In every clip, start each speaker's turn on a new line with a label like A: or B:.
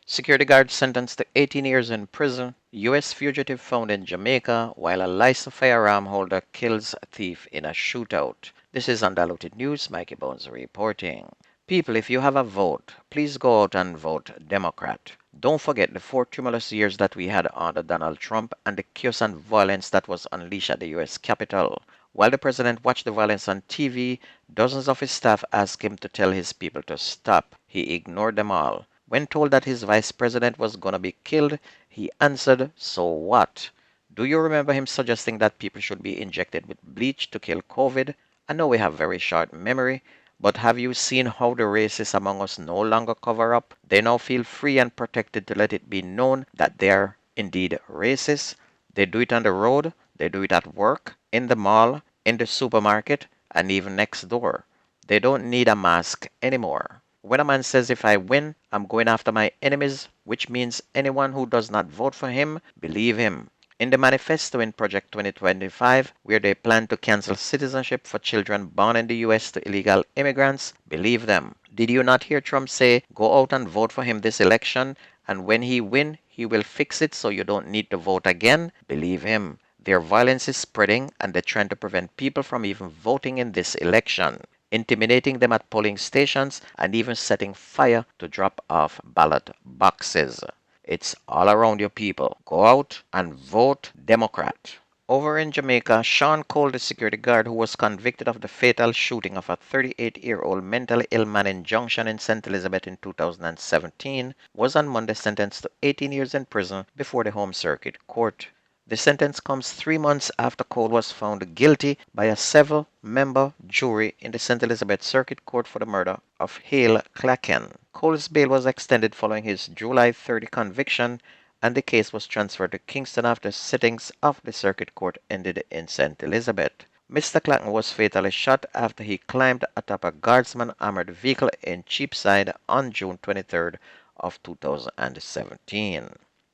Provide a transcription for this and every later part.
A: Security guard sentenced to 18 years in prison. U.S. fugitive found in Jamaica while a licensed firearm holder kills a thief in a shootout. This is Undiluted News. Mikey Bones reporting. People, if you have a vote, please go out and vote Democrat. Don't forget the 4 tumultuous years that we had under Donald Trump and the chaos and violence that was unleashed at the U.S. Capitol. While the president watched the violence on TV, dozens of his staff asked him to tell his people to stop. He ignored them all. When told that his vice president was going to be killed, he answered, "So what?" Do you remember him suggesting that people should be injected with bleach to kill COVID? I know we have very short memory, but have you seen how the racists among us no longer cover up? They now feel free and protected to let it be known that they are indeed racist. They do it on the road, they do it at work, in the mall, in the supermarket, and even next door. They don't need a mask anymore. When a man says, "If I win, I'm going after my enemies," which means anyone who does not vote for him, believe him. In the manifesto in Project 2025, where they plan to cancel citizenship for children born in the U.S. to illegal immigrants, believe them. Did you not hear Trump say, "Go out and vote for him this election, and when he win, he will fix it so you don't need to vote again"? Believe him. Their violence is spreading, and they're trying to prevent people from even voting in this election, intimidating them at polling stations, and even setting fire to drop off ballot boxes. It's all around you people. Go out and vote Democrat. Over in Jamaica, Sean Cole, the security guard who was convicted of the fatal shooting of a 38-year-old mentally ill man in Junction in St. Elizabeth in 2017, was on Monday sentenced to 18 years in prison before the Home Circuit Court. The sentence comes 3 months after Cole was found guilty by a 7-member jury in the St. Elizabeth Circuit Court for the murder of Hale Clacken. Cole's bail was extended following his July 30 conviction, and the case was transferred to Kingston after sittings of the circuit court ended in St. Elizabeth. Mr. Clacken was fatally shot after he climbed atop a guardsman armored vehicle in Cheapside on June 23rd of 2017.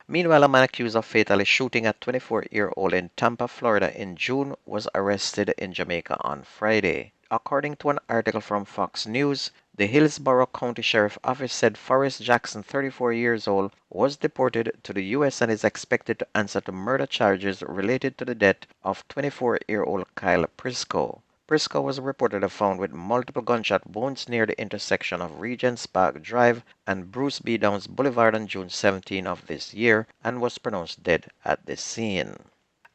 A: Meanwhile, a man accused of fatally shooting a 24-year-old in Tampa, Florida in June was arrested in Jamaica on Friday. According to an article from Fox News, the Hillsborough County Sheriff Office said Forrest Jackson, 34 years old, was deported to the U.S. and is expected to answer to murder charges related to the death of 24-year-old Kyle Prisco. Prisco was reportedly found with multiple gunshot wounds near the intersection of Regents Park Drive and Bruce B. Downs Boulevard on June 17 of this year and was pronounced dead at the scene.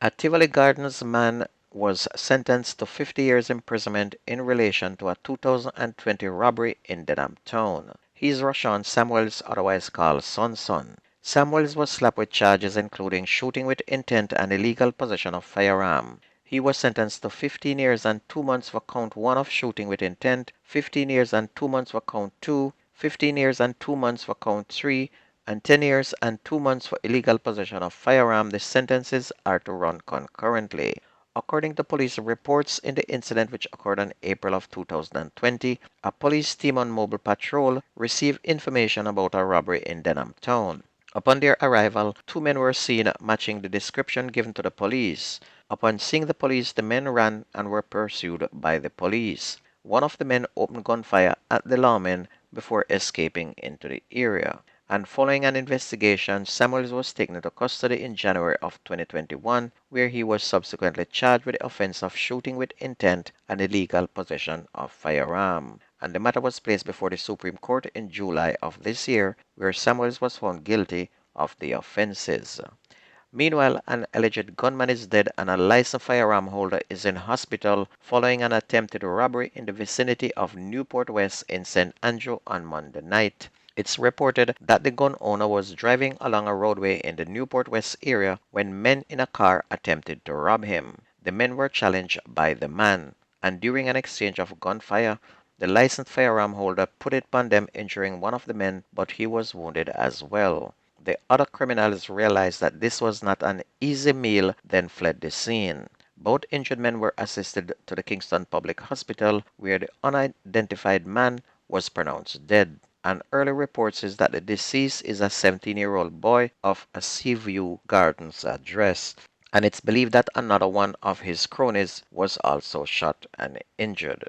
A: A Tivoli Gardens man was sentenced to 50 years imprisonment in relation to a 2020 robbery in Dedham Town. He's Rashawn Samuels, otherwise called Son Son. Samuels was slapped with charges including shooting with intent and illegal possession of firearm. He was sentenced to 15 years and 2 months for count 1 of shooting with intent, 15 years and 2 months for count 2, 15 years and 2 months for count 3, and 10 years and 2 months for illegal possession of firearm. The sentences are to run concurrently. According to police reports, in the incident which occurred in April of 2020, a police team on mobile patrol received information about a robbery in Denham Town. Upon their arrival, 2 men were seen matching the description given to the police. Upon seeing the police, the men ran and were pursued by the police. One of the men opened gunfire at the lawmen before escaping into the area. And following an investigation, Samuels was taken into custody in January of 2021, where he was subsequently charged with the offense of shooting with intent and illegal possession of firearm. And the matter was placed before the Supreme Court in July of this year, where Samuels was found guilty of the offenses. Meanwhile, an alleged gunman is dead and a licensed firearm holder is in hospital following an attempted robbery in the vicinity of Newport West in St. Andrew on Monday night. It's reported that the gun owner was driving along a roadway in the Newport West area when men in a car attempted to rob him. The men were challenged by the man, and during an exchange of gunfire, the licensed firearm holder put it upon them, injuring one of the men, but he was wounded as well. The other criminals realized that this was not an easy meal, then fled the scene. Both injured men were assisted to the Kingston Public Hospital, where the unidentified man was pronounced dead. An early report says that the deceased is a 17-year-old boy of a Seaview Gardens address, and it's believed that another one of his cronies was also shot and injured.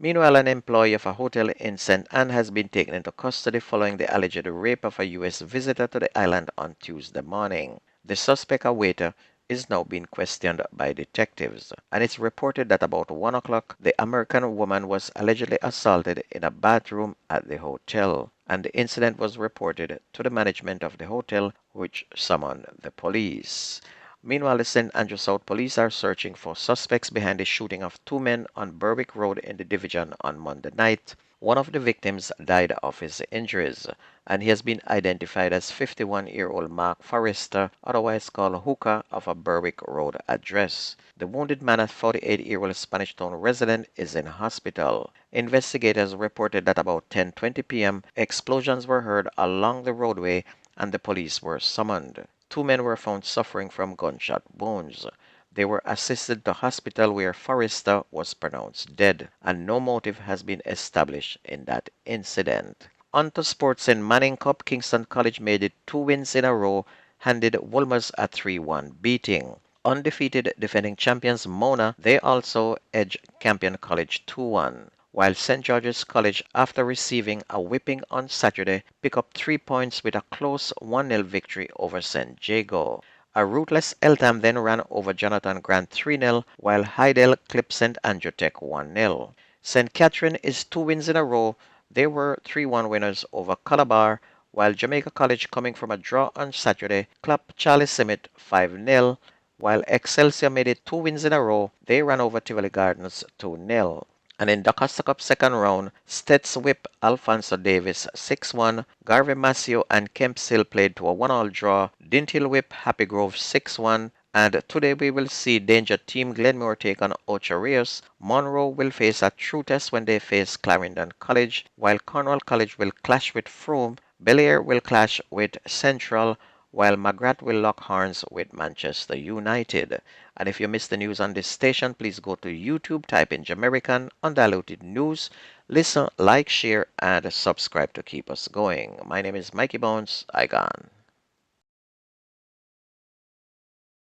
A: Meanwhile, an employee of a hotel in St. Anne has been taken into custody following the alleged rape of a U.S. visitor to the island on Tuesday morning. The suspect, a waiter, is now being questioned by detectives, and it's reported that about 1 o'clock, the American woman was allegedly assaulted in a bathroom at the hotel, and the incident was reported to the management of the hotel, which summoned the police. Meanwhile, the St. Andrew South police are searching for suspects behind the shooting of two men on Berwick Road in the division on Monday night. One of the victims died of his injuries, and he has been identified as 51-year-old Mark Forrester, otherwise called Hooker, of a Berwick Road address. The wounded man, a 48-year-old Spanish Town resident, is in hospital. Investigators reported that about 10:20 p.m., explosions were heard along the roadway and the police were summoned. Two men were found suffering from gunshot wounds. They were assisted to hospital where Forrester was pronounced dead, and no motive has been established in that incident. On to sports in Manning Cup, Kingston College made it 2 wins in a row, handed Wolmer's a 3-1 beating. Undefeated defending champions Mona, they also edged Campion College 2-1, while St. George's College, after receiving a whipping on Saturday, picked up 3 points with a close 1-0 victory over St. Jago. A ruthless Eltham then ran over Jonathan Grant 3-0, while Hydel clipped St. Andrew Tech 1-0. St. Catherine is 2 wins in a row. They were 3-1 winners over Calabar, while Jamaica College, coming from a draw on Saturday, clapped Charlie Simmet 5-0, while Excelsior made it 2 wins in a row. They ran over Tivoli Gardens 2-0. And in the Costa Cup second round, Stets whipped Alfonso Davis 6-1, Garvey Massio and Kemp Hill played to a 1-all draw, Dinthill whipped Happy Grove 6-1, and today we will see Danger Team Glenmore take on Ocho Rios. Monroe will face a true test when they face Clarendon College, while Cornwall College will clash with Frome, Belair will clash with Central, while McGrath will lock horns with Manchester United. And if you missed the news on this station, please go to YouTube, type in Jamerican Undiluted News, listen, like, share, and subscribe to keep us going. My name is Mikey Bones. I gone.